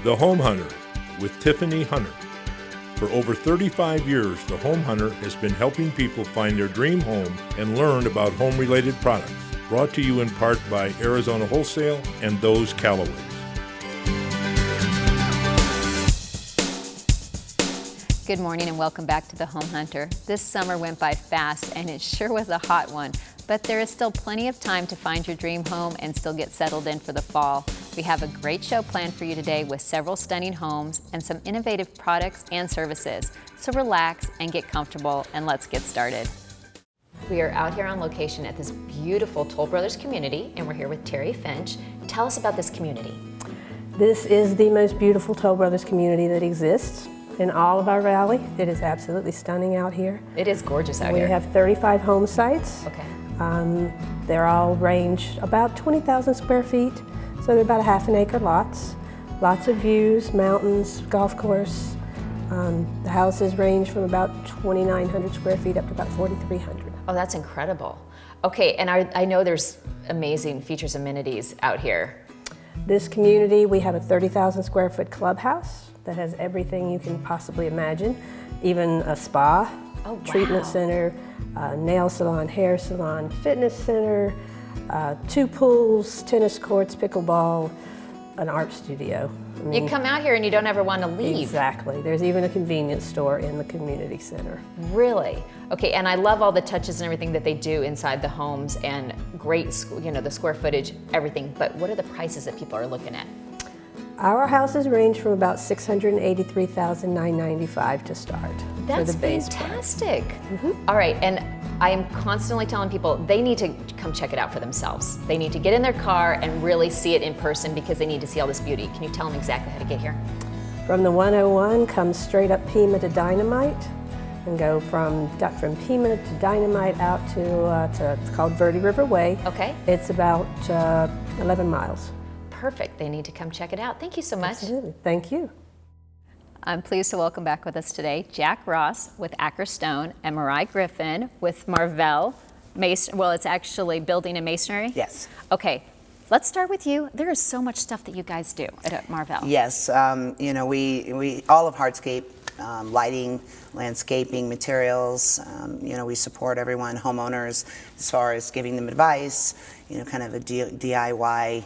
The Home Hunter with Tiffany Hunter. For over 35 years, The Home Hunter has been helping people find their dream home and learn about home-related products. Brought to you in part by Arizona Wholesale and those Calloways. Good morning and welcome back to The Home Hunter. This summer went by fast and it sure was a hot one, but there is still plenty of time to find your dream home and still get settled in for the fall. We have a great show planned for you today with several stunning homes and some innovative products and services. So relax and get comfortable and let's get started. We are out here on location at this beautiful Toll Brothers community and we're here with Terry Finch. Tell us about this community. This is the most beautiful Toll Brothers community that exists in all of our valley. It is absolutely stunning out here. It is gorgeous out here. We have 35 home sites. Okay. They're all range about 20,000 square feet, so they're about a half an acre lots. Lots of views, mountains, golf course. The houses range from about 2,900 square feet up to about 4,300. Oh, that's incredible. Okay, and I know there's amazing features, amenities out here. This community, we have a 30,000 square foot clubhouse that has everything you can possibly imagine, even a spa, treatment center, nail salon, hair salon, fitness center, 2 pools, tennis courts, pickleball, an art studio. You come out here and you don't ever want to leave. Exactly. There's even a convenience store in the community center. Really? Okay, and I love all the touches and everything that they do inside the homes and great, you know, the square footage, everything, but what are the prices that people are looking at? Our houses range from about $683,995 to start. That's for the base fantastic. All right, and I am constantly telling people they need to come check it out for themselves. They need to get in their car and really see it in person because they need to see all this beauty. Can you tell them exactly how to get here? From the 101, come straight up Pima to Dynamite and go from Pima to Dynamite out to it's called Verde River Way. Okay. It's about 11 miles. Perfect. They need to come check it out. Thank you so much. Absolutely. Thank you. I'm pleased to welcome back with us today Jack Ross with Accra Stone and Mariah Griffin with Marvell Mason. Well, it's actually building and masonry? Yes. Okay. Let's start with you. There is so much stuff that you guys do at Marvell. Yes. You know, we all of hardscape, lighting, landscaping, materials. You know, we support everyone, homeowners, as far as giving them advice. You know, kind of a DIY.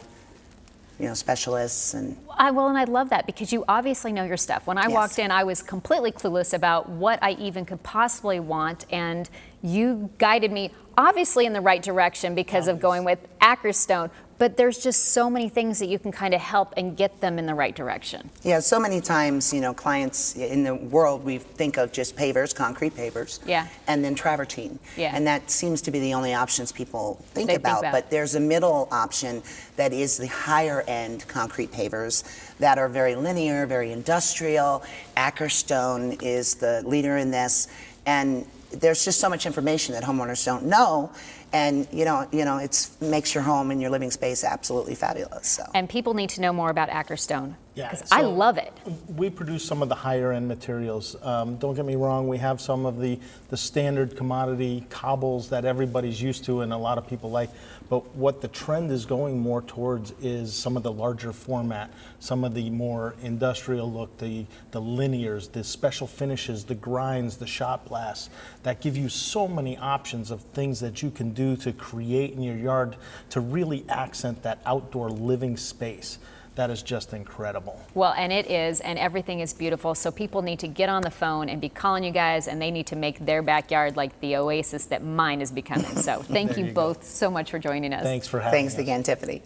You know, specialists and I love that because you obviously know your stuff. When I walked in, I was completely clueless about what I even could possibly want, and you guided me obviously in the right direction because of going with Accra Stone. But there's just so many things that you can kind of help and get them in the right direction. Yeah, so many times, you know, clients in the world, we think of just pavers, concrete pavers, and then travertine. Yeah. And that seems to be the only options people think about. But there's a middle option that is the higher end concrete pavers that are very linear, very industrial. Accra Stone is the leader in this. And there's just so much information that homeowners don't know. And you know, it makes your home and your living space absolutely fabulous. So. And people need to know more about Accra Stone. Yeah, because I love it. We produce some of the higher end materials. Don't get me wrong, we have some of the standard commodity cobbles that everybody's used to and a lot of people like. But what the trend is going more towards is some of the larger format, some of the more industrial look, the linears, the special finishes, the grinds, the shot blasts, that give you so many options of things that you can do to create in your yard to really accent that outdoor living space. That is just incredible. Well, and it is, and everything is beautiful. So people need to get on the phone and be calling you guys, and they need to make their backyard like the oasis that mine is becoming. So thank you both so much for joining us. Thanks for having us. Thanks again, Tiffany.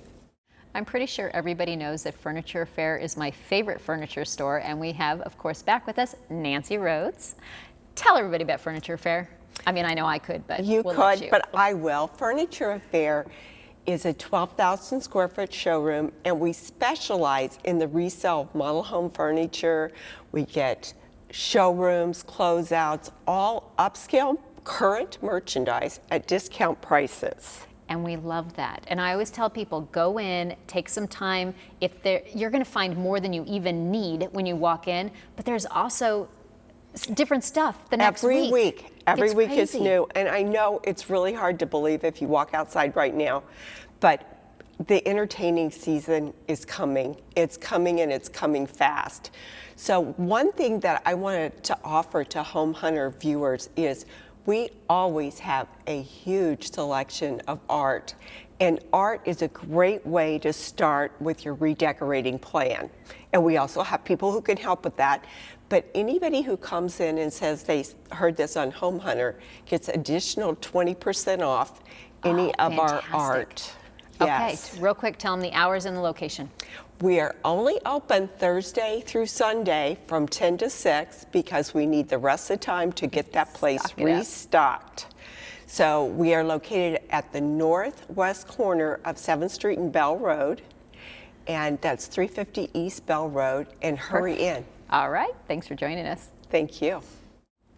I'm pretty sure everybody knows that Furniture Fair is my favorite furniture store, and we have, of course, back with us Nancy Rhodes. Tell everybody about Furniture Fair. I mean, I know I could, but you could, but I will. Furniture Fair is a 12,000 square foot showroom, and we specialize in the resale of model home furniture. We get showrooms, closeouts, all upscale current merchandise at discount prices. And we love that. And I always tell people, go in, take some time. You're gonna find more than you even need when you walk in, but there's also different stuff the next week. Every week is new. And I know it's really hard to believe if you walk outside right now, but the entertaining season is coming. It's coming and it's coming fast. So one thing that I wanted to offer to Home Hunter viewers is we always have a huge selection of art. And art is a great way to start with your redecorating plan. And we also have people who can help with that. But anybody who comes in and says they heard this on Home Hunter gets additional 20% off any of our art. Yes. Okay, real quick, tell them the hours and the location. We are only open Thursday through Sunday from 10 to 6 because we need the rest of the time to get that place restocked. So we are located at the northwest corner of 7th Street and Bell Road, and that's 350 East Bell Road, and hurry in. All right, thanks for joining us. Thank you.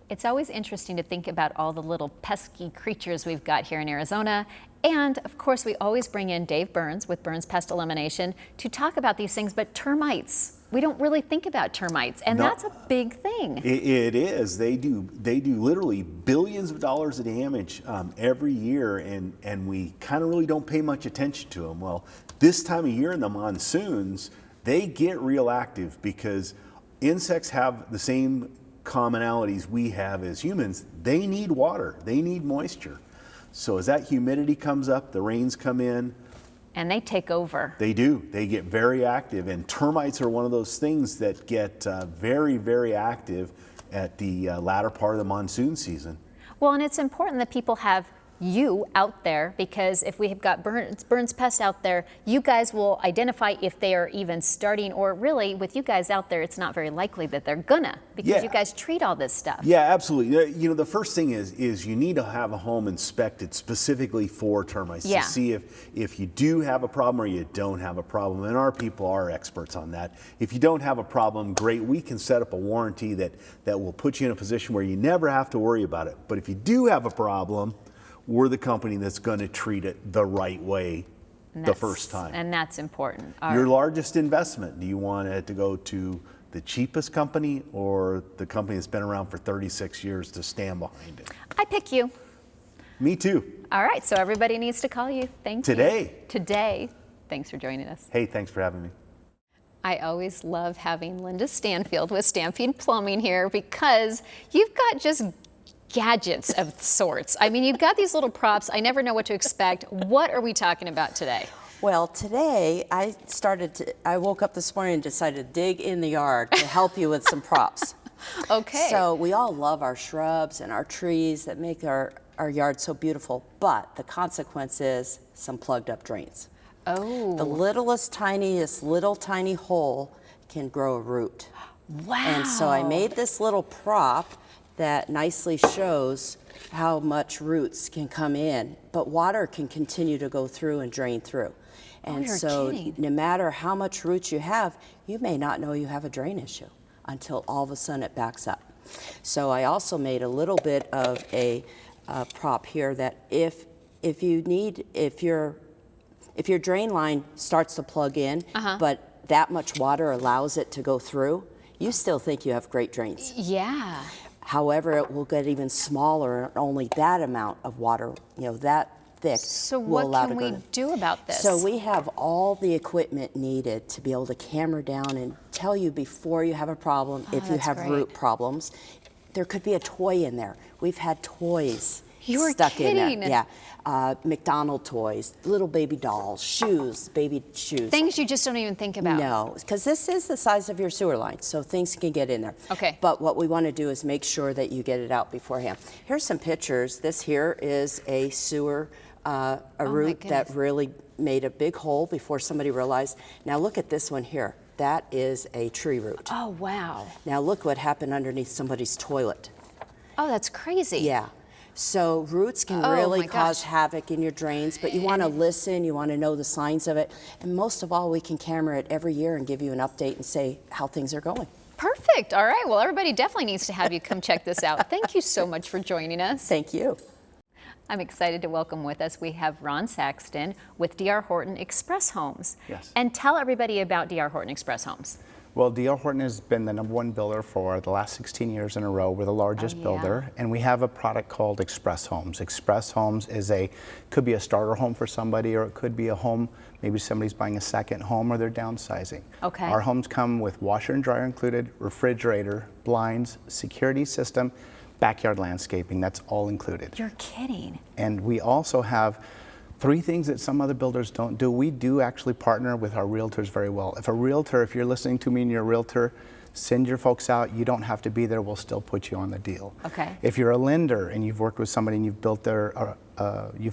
It's always interesting to think about all the little pesky creatures we've got here in Arizona. And of course, we always bring in Dave Burns with Burns Pest Elimination to talk about these things, but termites, we don't really think about termites, and that's a big thing. It is. They do literally billions of dollars of damage every year, and we kind of really don't pay much attention to them. Well, this time of year in the monsoons, they get real active because insects have the same commonalities we have as humans. They need water, they need moisture. So as that humidity comes up, the rains come in. And they take over. They do. They get very active. And termites are one of those things that get very, very active at the latter part of the monsoon season. Well, and it's important that people have you out there, because if we have got Burns Pest out there, you guys will identify if they are even starting, or really with you guys out there, it's not very likely that they're gonna, because you guys treat all this stuff. Yeah, absolutely. You know, the first thing is you need to have a home inspected specifically for termites to see if you do have a problem or you don't have a problem. And our people are experts on that. If you don't have a problem, great. We can set up a warranty that will put you in a position where you never have to worry about it. But if you do have a problem, we're the company that's going to treat it the right way the first time. And that's important. Your largest investment, do you want it to go to the cheapest company or the company that's been around for 36 years to stand behind it? I pick you. Me too. All right, so everybody needs to call you. Thank you. Today. Thanks for joining us. Hey, thanks for having me. I always love having Linda Stanfield with Stampede Plumbing here, because you've got just gadgets of sorts. I mean, you've got these little props. I never know what to expect. What are we talking about today? Well, today I woke up this morning and decided to dig in the yard to help you with some props. Okay. So we all love our shrubs and our trees that make our yard so beautiful, but the consequence is some plugged up drains. Oh. The littlest, tiniest, tiny hole can grow a root. Wow. And so I made this little prop that nicely shows how much roots can come in, but water can continue to go through and drain through. And so no matter how much roots you have, you may not know you have a drain issue until all of a sudden it backs up. So I also made a little bit of a prop here that if your drain line starts to plug in, but that much water allows it to go through, you still think you have great drains. Yeah. However, it will get even smaller, and only that amount of water, that thick. So what can we do about this? So we have all the equipment needed to be able to camera down and tell you before you have a problem, if you have root problems. There could be a toy in there. We've had toys stuck in there. Yeah. McDonald toys, little baby dolls, shoes, baby shoes. Things you just don't even think about. No, because this is the size of your sewer line, so things can get in there. Okay. But what we want to do is make sure that you get it out beforehand. Here's some pictures. This here is a sewer, root that really made a big hole before somebody realized. Now look at this one here. That is a tree root. Oh, wow. Now look what happened underneath somebody's toilet. Oh, that's crazy. Yeah. So roots can really cause havoc in your drains, but you want to listen, you want to know the signs of it, and most of all, we can camera it every year and give you an update and say how things are going. Perfect. All right. Well, everybody definitely needs to have you come check this out. Thank you so much for joining us. Thank you. I'm excited to welcome with us, we have Ron Saxton with D.R. Horton Express Homes. Yes. And tell everybody about D.R. Horton Express Homes. Well, D.R. Horton has been the #1 builder for the last 16 years in a row. We're the largest builder, and we have a product called Express Homes. Express Homes could be a starter home for somebody, or it could be a home, maybe somebody's buying a second home or they're downsizing. Okay. Our homes come with washer and dryer included, refrigerator, blinds, security system, backyard landscaping. That's all included. You're kidding. And we also have 3 things that some other builders don't do. We do actually partner with our realtors very well. If you're listening to me and you're a realtor, send your folks out. You don't have to be there. We'll still put you on the deal. Okay. If you're a lender and you've worked with somebody and you've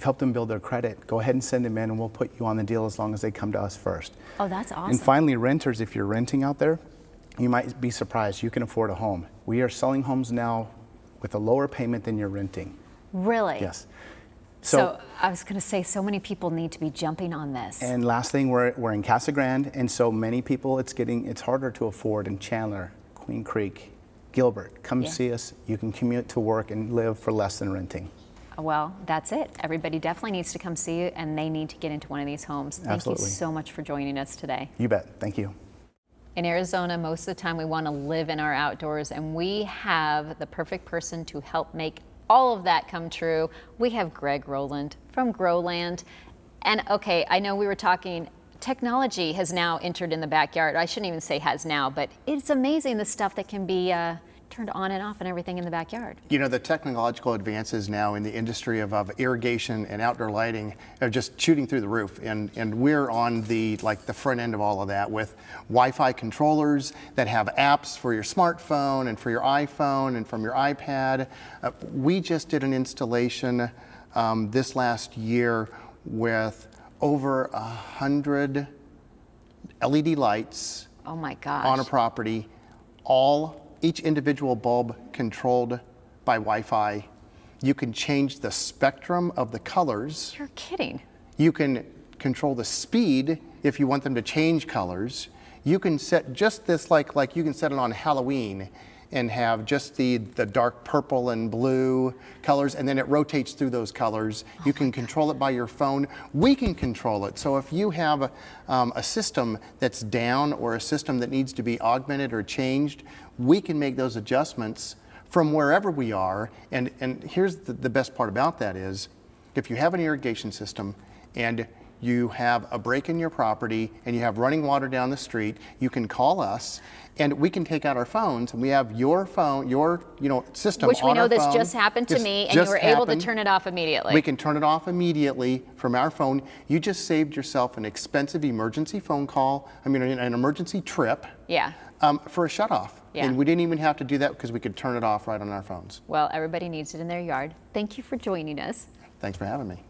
helped them build their credit, go ahead and send them in and we'll put you on the deal as long as they come to us first. Oh, that's awesome. And finally, renters, if you're renting out there, you might be surprised. You can afford a home. We are selling homes now with a lower payment than you're renting. Really? Yes. So I was going to say, so many people need to be jumping on this. And last thing, we're in Casa Grande, and so many people, it's harder to afford in Chandler, Queen Creek, Gilbert. Come see us. You can commute to work and live for less than renting. Well, that's it. Everybody definitely needs to come see you, and they need to get into one of these homes. Thank you so much for joining us today. You bet. Thank you. In Arizona, most of the time we want to live in our outdoors, and we have the perfect person to help make all of that come true. We have Greg Rowland from Growland. And okay, I know we were talking, technology has now entered in the backyard. I shouldn't even say has now, but it's amazing the stuff that can be turned on and off and everything in the backyard. You know, the technological advances now in the industry of irrigation and outdoor lighting are just shooting through the roof, and we're on the front end of all of that with Wi-Fi controllers that have apps for your smartphone and for your iPhone and from your iPad. We just did an installation this last year with over 100 LED lights. Oh my gosh. On a property, each individual bulb controlled by Wi-Fi. You can change the spectrum of the colors. You're kidding. You can control the speed if you want them to change colors. You can set just this like you can set it on Halloween and have just the dark purple and blue colors, and then it rotates through those colors. You can control it by your phone. We can control it. So if you have a system that's down or a system that needs to be augmented or changed, we can make those adjustments from wherever we are. And here's the best part about that is, if you have an irrigation system and you have a break in your property and you have running water down the street, you can call us and we can take out our phones and we have your phone, your system Which we on know our this phone. just happened to me, and you were able to turn it off immediately. We can turn it off immediately from our phone. You just saved yourself an expensive emergency phone call, an emergency trip. Yeah. For a shutoff. Yeah. And we didn't even have to do that because we could turn it off right on our phones. Well, everybody needs it in their yard. Thank you for joining us. Thanks for having me.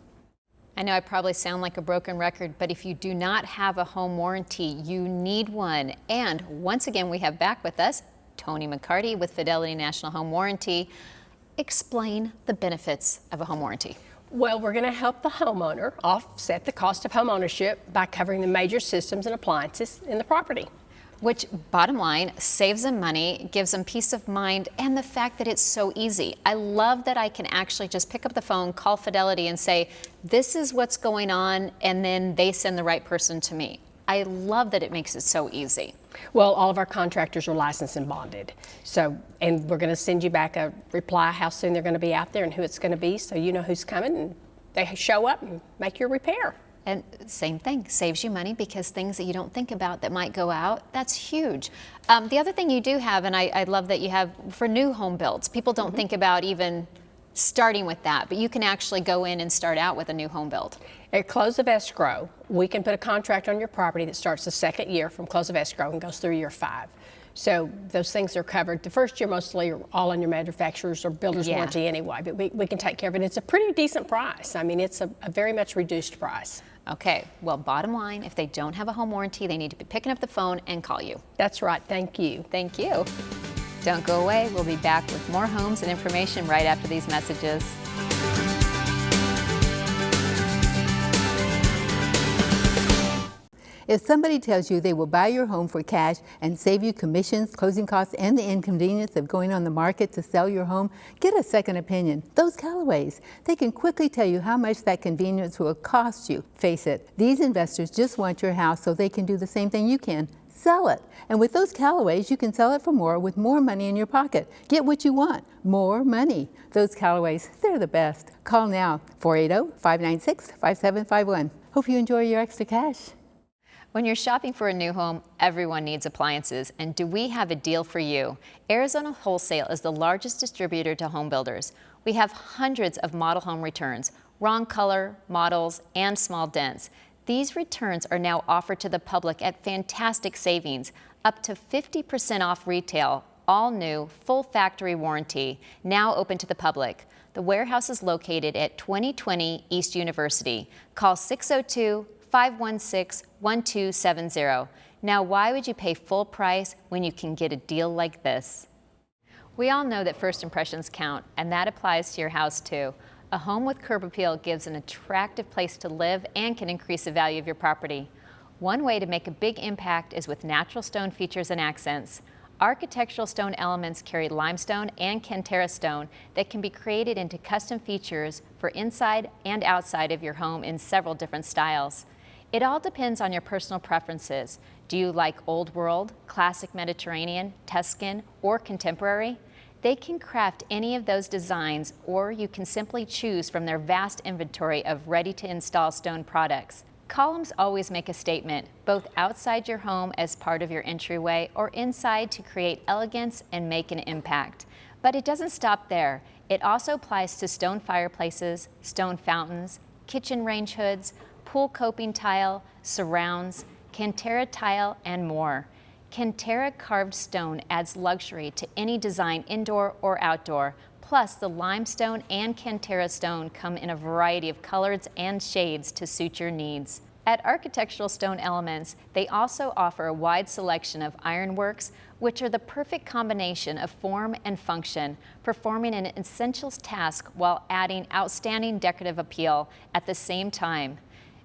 I know I probably sound like a broken record, but if you do not have a home warranty, you need one. And once again, we have back with us Tony McCarty with Fidelity National Home Warranty. Explain the benefits of a home warranty. Well, we're going to help the homeowner offset the cost of home ownership by covering the major systems and appliances in the property. Which, bottom line, saves them money, gives them peace of mind, and the fact that it's so easy. I love that I can actually just pick up the phone, call Fidelity, and say, this is what's going on, and then they send the right person to me. I love that it makes it so easy. Well, all of our contractors are licensed and bonded. And we're going to send you back a reply how soon they're going to be out there and who it's going to be, so you know who's coming, and they show up and make your repair. And same thing, saves you money because things that you don't think about that might go out, that's huge. The other thing you do have, and I love that you have for new home builds, people don't think about even starting with that, but you can actually go in and start out with a new home build. At close of escrow, we can put a contract on your property that starts the second year from close of escrow and goes through year 5. So those things are covered. The first year mostly are all on your manufacturer's or builder's warranty anyway, but we can take care of it. It's a pretty decent price. I mean, it's a very much reduced price. Okay, well, bottom line, if they don't have a home warranty, they need to be picking up the phone and call you. That's right, thank you. Thank you. Don't go away, we'll be back with more homes and information right after these messages. If somebody tells you they will buy your home for cash and save you commissions, closing costs, and the inconvenience of going on the market to sell your home, get a second opinion. Those Calloways, they can quickly tell you how much that convenience will cost you. Face it, these investors just want your house so they can do the same thing you can, sell it. And with those Calloways, you can sell it for more with more money in your pocket. Get what you want, more money. Those Calloways, they're the best. Call now, 480-596-5751. Hope you enjoy your extra cash. When you're shopping for a new home, everyone needs appliances, and do we have a deal for you? Arizona Wholesale is the largest distributor to home builders. We have hundreds of model home returns, wrong color, models, and small dents. These returns are now offered to the public at fantastic savings, up to 50% off retail, all new, full factory warranty, now open to the public. The warehouse is located at 2020 East University. Call 602-516-1270. Now, why would you pay full price when you can get a deal like this? We all know that first impressions count, and that applies to your house too. A home with curb appeal gives an attractive place to live and can increase the value of your property. One way to make a big impact is with natural stone features and accents. Architectural stone elements carry limestone and Cantera stone that can be created into custom features for inside and outside of your home in several different styles. It all depends on your personal preferences. Do you like old world, classic Mediterranean, Tuscan, or contemporary? They can craft any of those designs, or you can simply choose from their vast inventory of ready-to-install stone products. Columns always make a statement, both outside your home as part of your entryway or inside to create elegance and make an impact. But it doesn't stop there. It also applies to stone fireplaces, stone fountains, kitchen range hoods, pool coping tile, surrounds, Cantera tile, and more. Cantera carved stone adds luxury to any design indoor or outdoor. Plus, the limestone and Cantera stone come in a variety of colors and shades to suit your needs. At Architectural Stone Elements, they also offer a wide selection of ironworks, which are the perfect combination of form and function, performing an essential task while adding outstanding decorative appeal at the same time.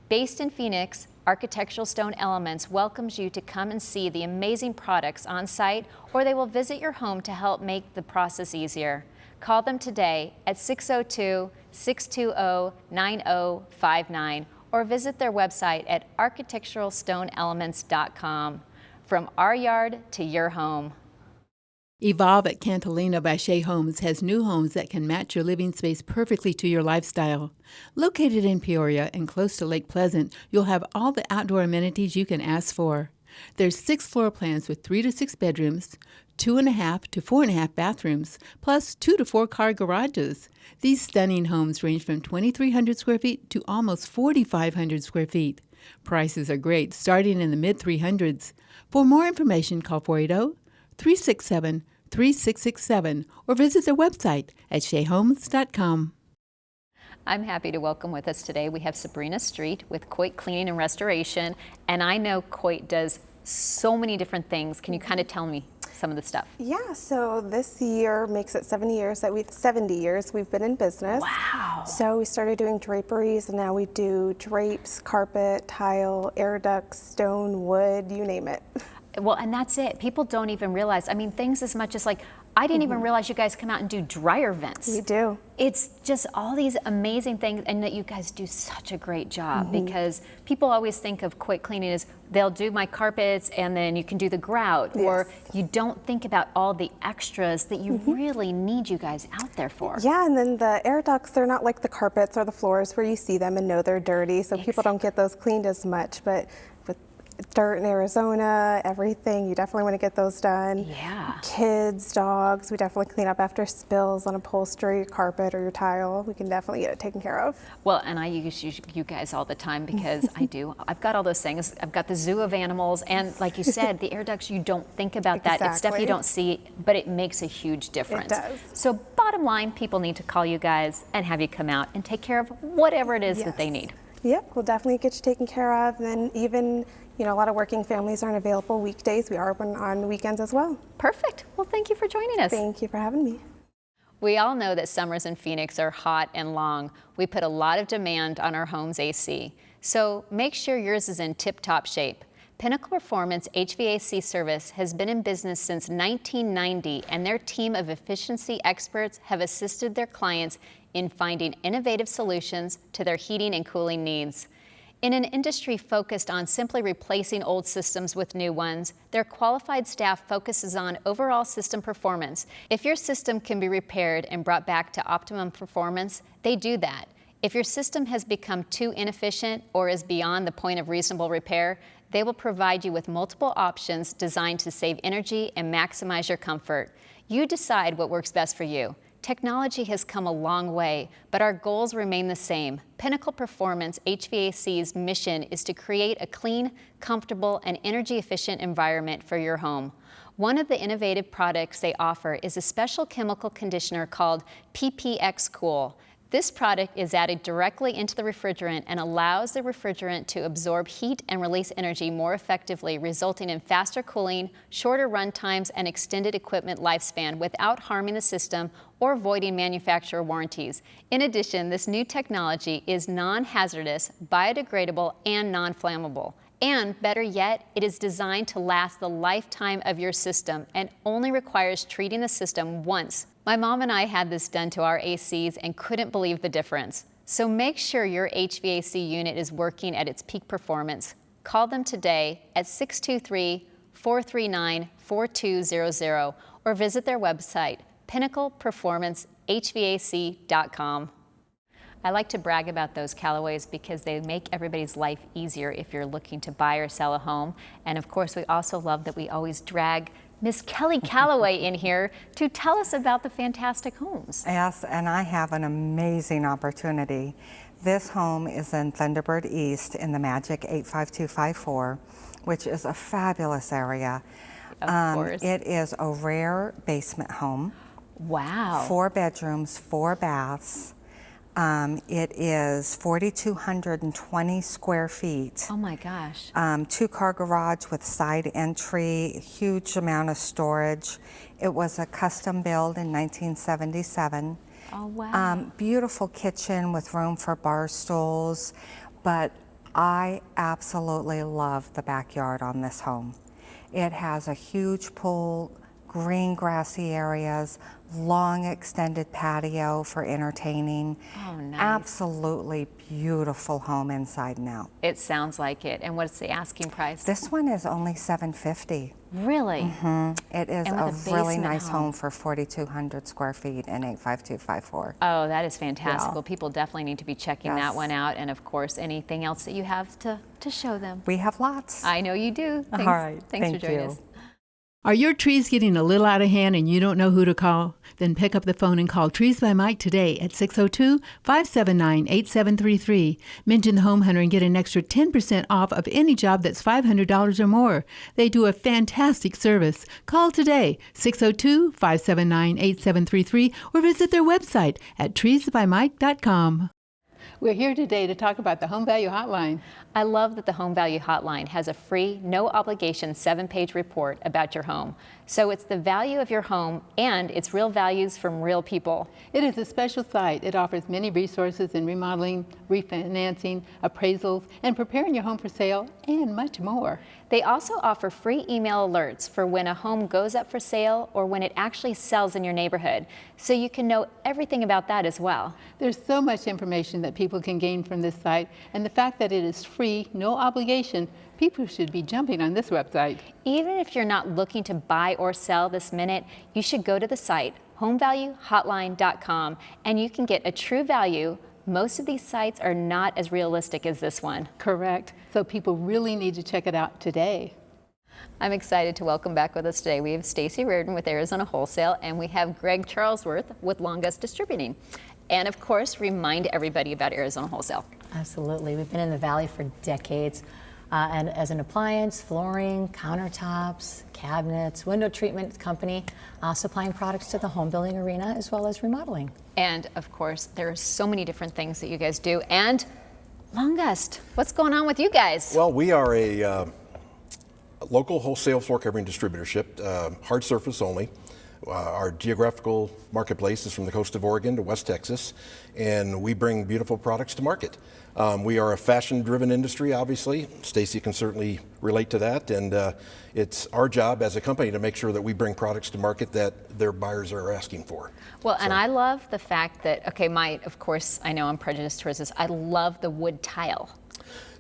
Based in Phoenix, Architectural Stone Elements welcomes you to come and see the amazing products on site, or they will visit your home to help make the process easier. Call them today at 602-620-9059 or visit their website at architecturalstoneelements.com. From our yard to your home. Evolve at Cantalina by Shea Homes has new homes that can match your living space perfectly to your lifestyle. Located in Peoria and close to Lake Pleasant, you'll have all the outdoor amenities you can ask for. There's 6 floor plans with 3 to 6 bedrooms, 2.5 to 4.5 bathrooms, plus 2 to 4 car garages. These stunning homes range from 2,300 square feet to almost 4,500 square feet. Prices are great, starting in the mid-300s. For more information, call 480-367-3667 or visit their website at sheahomes.com. I'm happy to welcome with us today. We have Sabrina Street with Coit Cleaning and Restoration, and I know Coit does so many different things. Can you kind of tell me some of the stuff? Yeah, so this year makes it 70 years we've been in business. Wow. So we started doing draperies, and now we do drapes, carpet, tile, air ducts, stone, wood, you name it. Well, and that's it. People don't even realize, I mean, things as much as like, I didn't even realize you guys come out and do dryer vents. We do. It's just all these amazing things, and that you guys do such a great job because people always think of Coit Cleaning as they'll do my carpets and then you can do the grout, or you don't think about all the extras that you really need you guys out there for. Yeah, and then the air ducts, they're not like the carpets or the floors where you see them and know they're dirty, so people don't get those cleaned as much, but with dirt in Arizona, everything, you definitely want to get those done. Yeah. Kids, dogs, we definitely clean up after spills on upholstery, carpet, or your tile. We can definitely get it taken care of. Well, and I use you guys all the time because I've got all those things. I've got the zoo of animals, and like you said, the air ducts, you don't think about that. It's stuff you don't see, but it makes a huge difference. It does. So bottom line, people need to call you guys and have you come out and take care of whatever it is that they need. Yep, we'll definitely get you taken care of. And then even, you know, a lot of working families aren't available weekdays. We are open on weekends as well. Perfect. Well, thank you for joining us. Thank you for having me. We all know that summers in Phoenix are hot and long. We put a lot of demand on our home's AC. So make sure yours is in tip-top shape. Pinnacle Performance HVAC service has been in business since 1990, and their team of efficiency experts have assisted their clients in finding innovative solutions to their heating and cooling needs. In an industry focused on simply replacing old systems with new ones, their qualified staff focuses on overall system performance. If your system can be repaired and brought back to optimum performance, they do that. If your system has become too inefficient or is beyond the point of reasonable repair, they will provide you with multiple options designed to save energy and maximize your comfort. You decide what works best for you. Technology has come a long way, but our goals remain the same. Pinnacle Performance HVAC's mission is to create a clean, comfortable, and energy-efficient environment for your home. One of the innovative products they offer is a special chemical conditioner called PPX Cool. This product is added directly into the refrigerant and allows the refrigerant to absorb heat and release energy more effectively, resulting in faster cooling, shorter run times, and extended equipment lifespan without harming the system or voiding manufacturer warranties. In addition, this new technology is non-hazardous, biodegradable, and non-flammable. And better yet, it is designed to last the lifetime of your system and only requires treating the system once. My mom and I had this done to our ACs and couldn't believe the difference. So make sure your HVAC unit is working at its peak performance. Call them today at 623-439-4200 or visit their website, pinnacleperformancehvac.com. I like to brag about those Calloways because they make everybody's life easier if you're looking to buy or sell a home. And of course, we also love that we always drag Miss Kelly Calloway in here to tell us about the fantastic homes. Yes, and I have an amazing opportunity. This home is in Thunderbird East in the Magic 85254, which is a fabulous area. Of course. It is a rare basement home. Wow. 4 bedrooms, 4 baths. It is 4,220 square feet. Oh my gosh. 2-car garage with side entry, huge amount of storage. It was a custom build in 1977. Oh wow. Beautiful kitchen with room for bar stools, but I absolutely love the backyard on this home. It has a huge pool, green grassy areas, long extended patio for entertaining. Oh, nice. Absolutely beautiful home inside and out. It sounds like it. And what's the asking price? This one is only $750. Really? Mm-hmm. It is a really nice home for 4,200 square feet in 85254. Oh, that is fantastic. Yeah. Well, people definitely need to be checking that one out. And of course, anything else that you have to show them. We have lots. I know you do. Thanks, all right. Thanks for joining us. Are your trees getting a little out of hand and you don't know who to call? Then pick up the phone and call Trees by Mike today at 602-579-8733. Mention the Home Hunter and get an extra 10% off of any job that's $500 or more. They do a fantastic service. Call today, 602-579-8733, or visit their website at treesbymike.com. We're here today to talk about the Home Value Hotline. I love that the Home Value Hotline has a free, no-obligation 7-page report about your home. So it's the value of your home and it's real values from real people. It is a special site. It offers many resources in remodeling, refinancing, appraisals, and preparing your home for sale, and much more. They also offer free email alerts for when a home goes up for sale or when it actually sells in your neighborhood, so you can know everything about that as well. There's so much information that people can gain from this site, and the fact that it is free, no obligation, people should be jumping on this website. Even if you're not looking to buy or sell this minute, you should go to the site, homevaluehotline.com, and you can get a true value. Most of these sites are not as realistic as this one. Correct. So people really need to check it out today. I'm excited to welcome back with us today. We have Stacy Reardon with Arizona Wholesale, and we have Greg Charlesworth with Longus Distributing. And of course, remind everybody about Arizona Wholesale. Absolutely. We've been in the Valley for decades. And as an appliance, flooring, countertops, cabinets, window treatment company, supplying products to the home building arena as well as remodeling. And of course, there are so many different things that you guys do. And Longus, what's going on with you guys? Well, we are a local wholesale floor covering distributorship, hard surface only. Our geographical marketplace is from the coast of Oregon to West Texas, and we bring beautiful products to market. We are a fashion-driven industry, obviously. Stacy can certainly relate to that, and it's our job as a company to make sure that we bring products to market that their buyers are asking for. Well, and I love the fact that, okay, of course, I know I'm prejudiced towards this. I love the wood tile.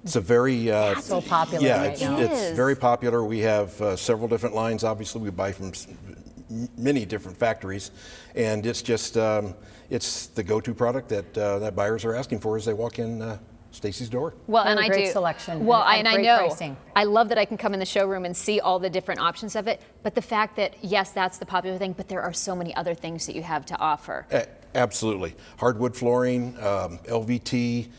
It's a very so popular. Yeah, right now. it's very popular. We have several different lines. Obviously, we buy from many different factories, and it's just it's the go-to product that that buyers are asking for as they walk in Stacy's door. Well, and I great do. selection. Well, and I great know. Pricing. I love that I can come in the showroom and see all the different options of it. But the fact that yes, that's the popular thing, but there are so many other things that you have to offer. Absolutely, hardwood flooring, LVT.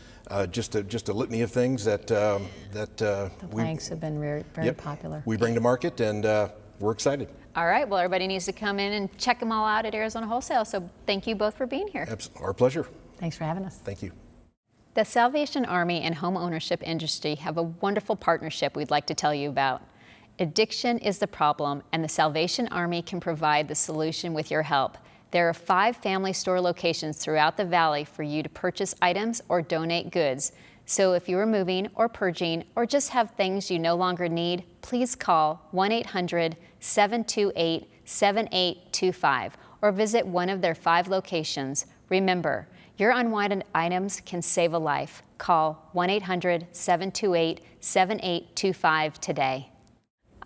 Just a litany of things that The planks have been very popular. We bring to market, and we're excited. All right, well, everybody needs to come in and check them all out at Arizona Wholesale. So thank you both for being here. Our pleasure. Thanks for having us. Thank you. The Salvation Army and home ownership industry have a wonderful partnership we'd like to tell you about. Addiction is the problem, and the Salvation Army can provide the solution with your help. There are 5 family store locations throughout the valley for you to purchase items or donate goods. So if you are moving or purging or just have things you no longer need, please call 1-800-728-7825 or visit one of their 5 locations. Remember, your unwanted items can save a life. Call 1-800-728-7825 today.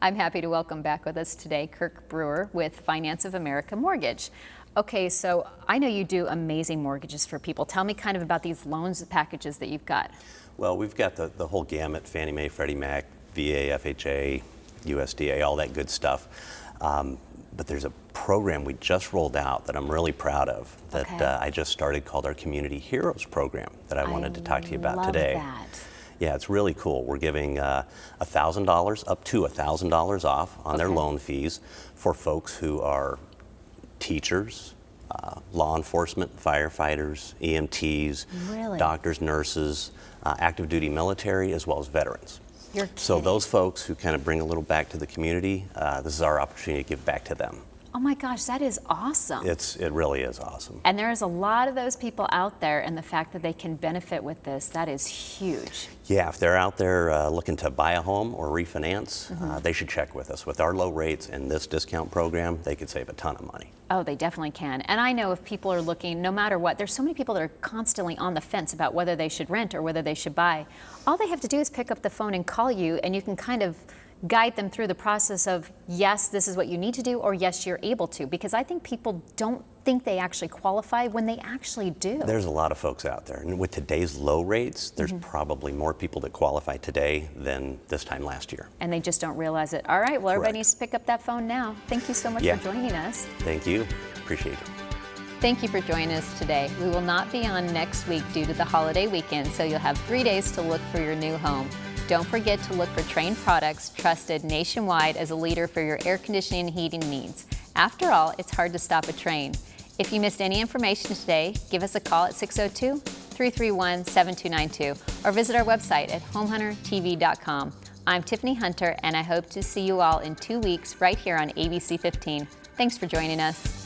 I'm happy to welcome back with us today Kirk Brewer with Finance of America Mortgage. Okay, so I know you do amazing mortgages for people. Tell me kind of about these loans packages that you've got. Well, we've got the whole gamut, Fannie Mae, Freddie Mac, VA, FHA, USDA, all that good stuff. But there's a program we just rolled out that I'm really proud of that I just started called our Community Heroes program that I wanted to talk to you about today. That. Yeah, it's really cool. We're giving $1,000 up to $1,000 off on their loan fees for folks who are teachers, law enforcement, firefighters, EMTs, doctors, nurses, active duty military, as well as veterans. So those folks who kind of bring a little back to the community, this is our opportunity to give back to them. Oh my gosh, that is awesome. It really is awesome. And there's a lot of those people out there, and the fact that they can benefit with this, that is huge. Yeah, if they're out there looking to buy a home or refinance, they should check with us. With our low rates and this discount program, they could save a ton of money. Oh, they definitely can. And I know if people are looking, no matter what, there's so many people that are constantly on the fence about whether they should rent or whether they should buy. All they have to do is pick up the phone and call you, and you can kind of guide them through the process of, yes, this is what you need to do, or yes, you're able to. Because I think people don't think they actually qualify when they actually do. There's a lot of folks out there. And with today's low rates, there's probably more people that qualify today than this time last year. And they just don't realize it. All right, well, everybody needs to pick up that phone now. Thank you so much for joining us. Thank you. Appreciate it. Thank you for joining us today. We will not be on next week due to the holiday weekend, so you'll have 3 days to look for your new home. Don't forget to look for Trane products, trusted nationwide as a leader for your air conditioning and heating needs. After all, it's hard to stop a Trane. If you missed any information today, give us a call at 602-331-7292 or visit our website at homehuntertv.com. I'm Tiffany Hunter, and I hope to see you all in 2 weeks right here on ABC 15. Thanks for joining us.